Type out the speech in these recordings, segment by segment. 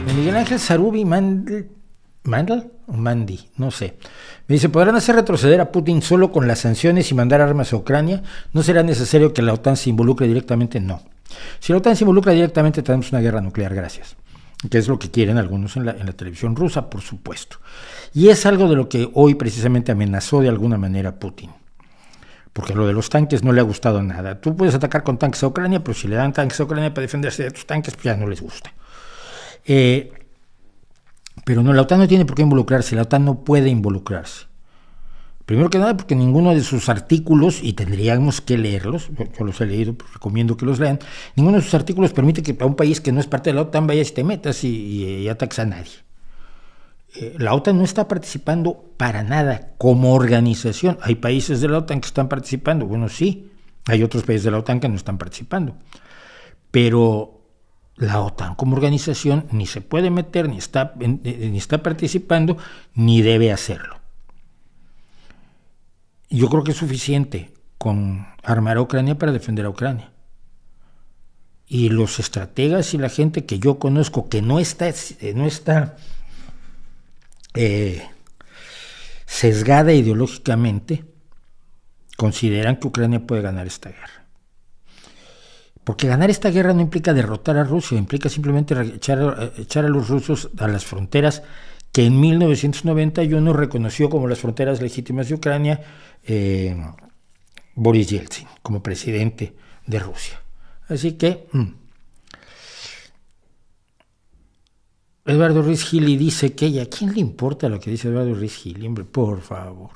De Miguel Ángel Sarubi Mandel o Mandi, no sé. Me dice, ¿podrán hacer retroceder a Putin solo con las sanciones y mandar armas a Ucrania? ¿No será necesario que la OTAN se involucre directamente? No. Si la OTAN se involucra directamente, tenemos una guerra nuclear, gracias. Que es lo que quieren algunos en la televisión rusa, por supuesto. Y es algo de lo que hoy precisamente amenazó de alguna manera Putin. Porque lo de los tanques no le ha gustado nada. Tú puedes atacar con tanques a Ucrania, pero si le dan tanques a Ucrania para defenderse de tus tanques, pues ya no les gusta. Pero no, la OTAN no tiene por qué involucrarse, la OTAN no puede involucrarse. Primero que nada porque ninguno de sus artículos, y tendríamos que leerlos, yo los he leído, pues recomiendo que los lean, ninguno de sus artículos permite que a un país que no es parte de la OTAN vayas y te metas y ataques a nadie. La OTAN no está participando para nada como organización. Hay países de la OTAN que están participando, bueno, sí, hay otros países de la OTAN que no están participando, pero la OTAN como organización ni se puede meter, ni está participando, ni debe hacerlo. Yo creo que es suficiente con armar a Ucrania para defender a Ucrania. Y los estrategas y la gente que yo conozco que no está sesgada ideológicamente, consideran que Ucrania puede ganar esta guerra. Porque ganar esta guerra no implica derrotar a Rusia, implica simplemente echar a los rusos a las fronteras que en 1991 reconoció como las fronteras legítimas de Ucrania Boris Yeltsin como presidente de Rusia. Así que Eduardo Ruiz Gili dice que ¿a quién le importa lo que dice Eduardo Ruiz Gili? Hombre, por favor.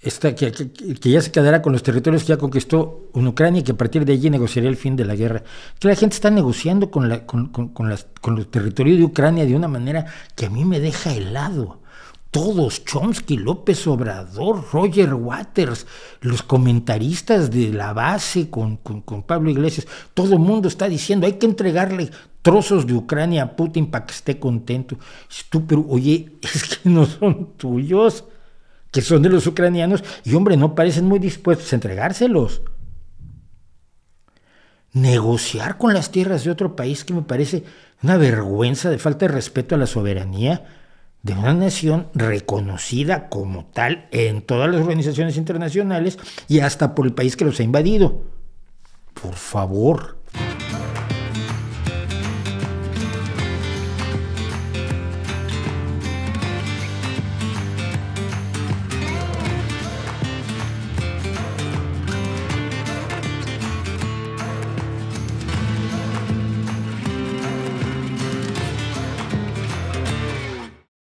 Que ya se quedará con los territorios que ya conquistó en Ucrania y que a partir de allí negociaría el fin de la guerra. Que la gente está negociando con los territorios de Ucrania de una manera que a mí me deja helado. Todos, Chomsky, López Obrador, Roger Waters, los comentaristas de la base con Pablo Iglesias, todo el mundo está diciendo hay que entregarle trozos de Ucrania a Putin para que esté contento. Pero oye, es que no son tuyos, que son de los ucranianos, y hombre, no parecen muy dispuestos a entregárselos. Negociar con las tierras de otro país, que me parece una vergüenza de falta de respeto a la soberanía de una nación reconocida como tal en todas las organizaciones internacionales y hasta por el país que los ha invadido. Por favor.